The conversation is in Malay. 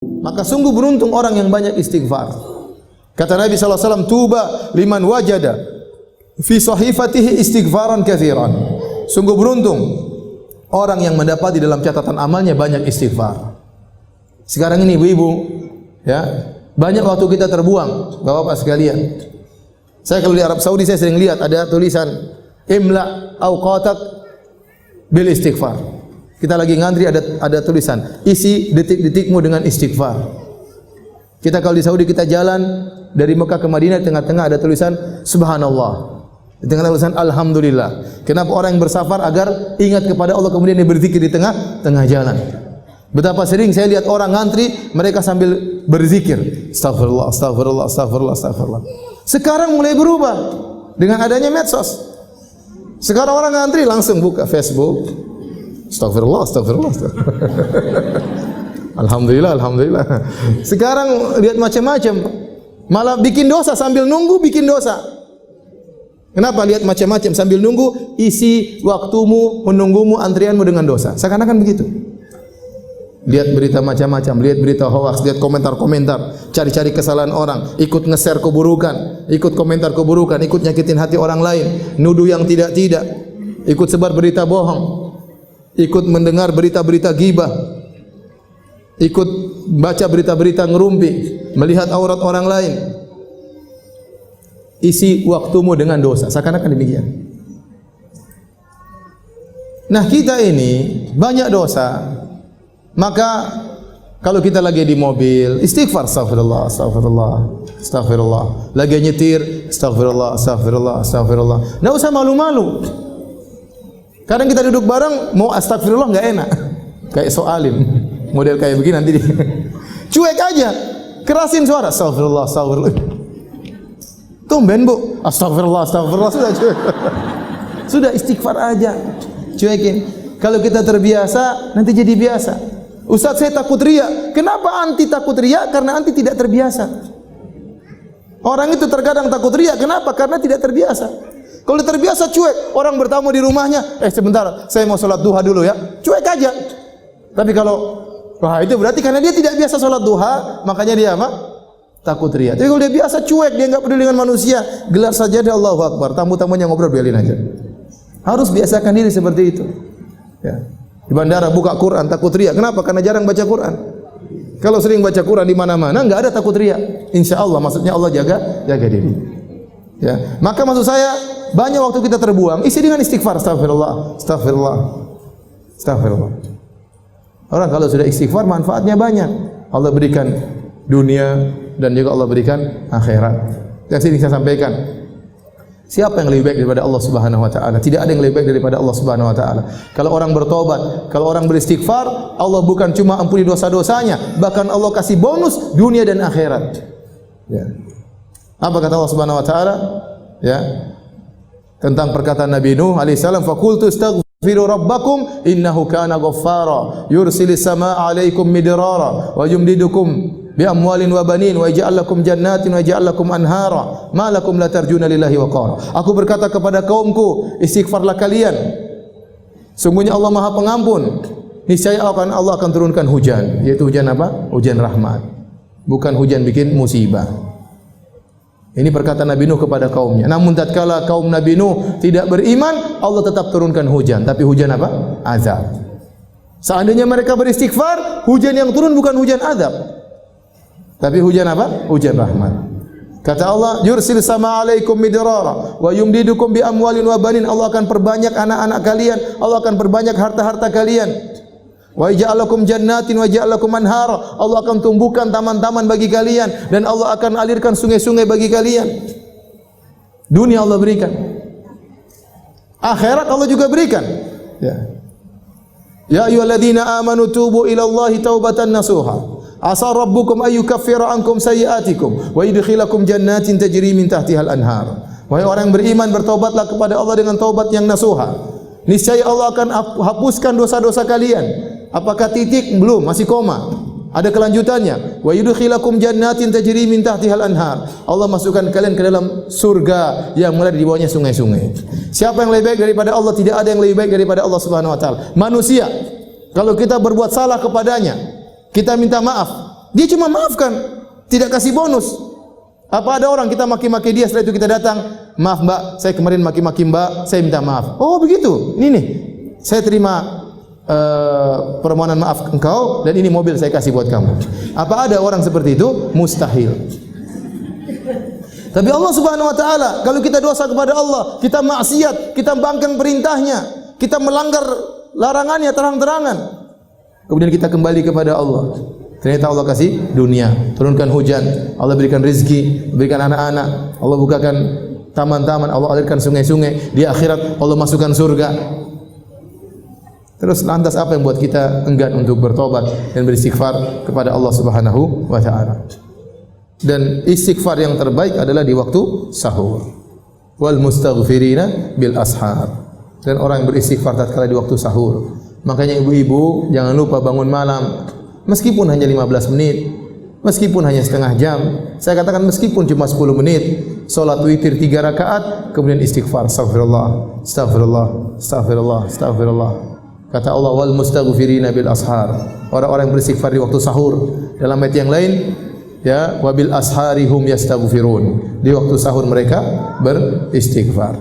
Maka sungguh beruntung orang yang banyak istighfar. Kata Nabi SAW, tuba liman wajada fi sahifatihi istighfaran katsiran. Sungguh beruntung orang yang mendapati dalam catatan amalnya banyak istighfar. Sekarang ini ibu-ibu, ya, banyak waktu kita terbuang, Bapak-bapak sekalian. Saya kalau di Arab Saudi saya sering lihat ada tulisan imla awqatak bil istighfar. Kita lagi ngantri ada tulisan isi detik-detikmu dengan istighfar. Kita kalau di Saudi kita jalan dari Mekah ke Madinah, tengah-tengah ada tulisan subhanallah. Di tengah tulisan alhamdulillah. Kenapa orang yang bersafar agar ingat kepada Allah kemudian dia berzikir di tengah jalan. Betapa sering saya lihat orang ngantri, mereka sambil berzikir, astagfirullah, astagfirullah, astagfirullah, astagfirullah. Sekarang mulai berubah dengan adanya medsos. Sekarang orang ngantri langsung buka Facebook, astagfirullah, astagfirullah, astagfirullah. Alhamdulillah, alhamdulillah. Sekarang lihat macam-macam, malah bikin dosa sambil nunggu bikin dosa. Kenapa lihat macam-macam sambil nunggu? Isi waktumu menunggumu antrianmu dengan dosa. Seakan-akan begitu. Lihat berita macam-macam, lihat berita hoax, lihat komentar-komentar, cari-cari kesalahan orang, ikut nge-share keburukan, ikut komentar keburukan, ikut nyakitin hati orang lain, nuduh yang tidak-tidak, ikut sebar berita bohong, ikut mendengar berita-berita ghibah, ikut baca berita-berita ngerumpi, melihat aurat orang lain. Isi waktumu dengan dosa, seakan-akan demikian. Nah, kita ini banyak dosa. Maka kalau kita lagi di mobil, istighfar, astagfirullah, astagfirullah, astagfirullah. Lagi nyetir, astagfirullah, astagfirullah, astagfirullah. Enggak usah malu-malu. Kadang kita duduk bareng mau astagfirullah enggak enak. Kayak soalim. Model kayak begini nanti cuek aja. Kerasin suara, astagfirullah, astagfirullah. Tumben, Bu. Astagfirullah, astagfirullah, sudah cuek. Sudah istighfar aja. Cuekin. Kalau kita terbiasa, nanti jadi biasa. Ustaz, saya takut riya. Kenapa anti takut riya? Karena anti tidak terbiasa. Orang itu terkadang takut riya. Kenapa? Karena tidak terbiasa. Kalau terbiasa cuek, orang bertamu di rumahnya, sebentar, saya mau sholat duha dulu ya. Cuek aja. Tapi kalau, wah itu berarti karena dia tidak biasa sholat duha, makanya dia apa? Takut riya. Tapi kalau dia biasa cuek, dia enggak peduli dengan manusia, gelar sajadah Allahu Akbar, tamu-tamunya ngobrol biarin aja. Harus biasakan diri seperti itu. Ya. Di bandara buka Quran takut riya. Kenapa? Karena jarang baca Quran. Kalau sering baca Quran di mana-mana enggak ada takut riya. Insyaallah, maksudnya Allah jaga diri. Ya. Maka maksud saya banyak waktu kita terbuang isi dengan istighfar, astagfirullah, astagfirullah, astagfirullah. Orang kalau sudah istighfar manfaatnya banyak. Allah berikan dunia dan juga Allah berikan akhirat. Yang sini saya sampaikan. Siapa yang lebih baik daripada Allah Subhanahu wa taala? Tidak ada yang lebih baik daripada Allah Subhanahu wa taala. Kalau orang bertobat, kalau orang beristighfar, Allah bukan cuma ampuni dosa-dosanya, bahkan Allah kasih bonus dunia dan akhirat. Ya. Apa kata Allah Subhanahu wa taala? Ya. Tentang perkataan Nabi Nuh alaihi salam, "Faqultu astaghfiru rabbakum innahu kana ghaffara, yursilis samaa'a 'alaikum midrara wa yumdidukum bi amwalin wa banin wa yaj'al lakum jannatin wa yaj'al lakum anhara ma lakum la tarjuna lillahi waqara." Aku berkata kepada kaumku, istighfarlah kalian. Sungguhnya Allah Maha Pengampun. Niscaya Allah akan turunkan hujan, yaitu hujan apa? Hujan rahmat. Bukan hujan bikin musibah. Ini perkataan Nabi Nuh kepada kaumnya. Namun tatkala kaum Nabi Nuh tidak beriman, Allah tetap turunkan hujan, tapi hujan apa? Azab. Seandainya mereka beristighfar, hujan yang turun bukan hujan azab, tapi hujan apa? Hujan rahmat. Kata Allah, yursil sama alaikum midrara wa yumdidukum bi amwalin wa banin. Allah akan perbanyak anak-anak kalian, Allah akan perbanyak harta-harta kalian. Wa ja'alakum jannatin wa ja'alakum anhara. Allah akan tumbuhkan taman-taman bagi kalian dan Allah akan alirkan sungai-sungai bagi kalian. Dunia Allah berikan. Akhirat Allah juga berikan. Ya. Ya ayyuhalladzina amanu tubu ila Allahi taubatan nasuha. Asa rabbukum ayyukaffira ankum sayyi'atikum wa yudkhilakum jannatin tajri min tahtihal anhar. Wahai orang yang beriman, bertaubatlah kepada Allah dengan taubat yang nasuha. Niscaya Allah akan hapuskan dosa-dosa kalian. Apakah titik? Belum, masih koma. Ada kelanjutannya. Wa yudkhilakum jannatin tajri min tahtihal anhar. Allah masukkan kalian ke dalam surga yang mulai di bawahnya sungai-sungai. Siapa yang lebih baik daripada Allah? Tidak ada yang lebih baik daripada Allah Subhanahu wa taala. Manusia, kalau kita berbuat salah kepadanya, kita minta maaf, Dia cuma maafkan, tidak kasih bonus. Apa ada orang kita maki-maki dia, setelah itu kita datang, maaf Mbak, saya kemarin maki-maki Mbak, saya minta maaf. Oh begitu, ini nih, saya terima permohonan maaf engkau dan ini mobil saya kasih buat kamu. Apa ada orang seperti itu? Mustahil. Tapi Allah Subhanahu wa taala, kalau kita dosa kepada Allah, kita maksiat, kita bangkang perintahnya, kita melanggar larangannya terang-terangan, kemudian kita kembali kepada Allah, ternyata Allah kasih dunia, turunkan hujan, Allah berikan rezeki, berikan anak-anak, Allah bukakan taman-taman, Allah alirkan sungai-sungai, di akhirat Allah masukkan surga. Terus lantas apa yang buat kita enggan untuk bertobat dan beristighfar kepada Allah Subhanahu wa taala? Dan istighfar yang terbaik adalah di waktu sahur. Wal mustaghfirina bil ashar. Dan orang yang beristighfar tatkala di waktu sahur. Makanya ibu-ibu jangan lupa bangun malam, meskipun hanya 15 menit, meskipun hanya setengah jam. Saya katakan meskipun cuma 10 menit, salat witir 3 rakaat, kemudian istighfar, astagfirullah, astagfirullah, astagfirullah, astagfirullah. Kata Allah, wal mustaghfirina bil ashar. Orang-orang yang beristighfar di waktu sahur. Dalam ayat yang lain, ya, wabil asharihum yastaghfirun. Di waktu sahur mereka beristighfar.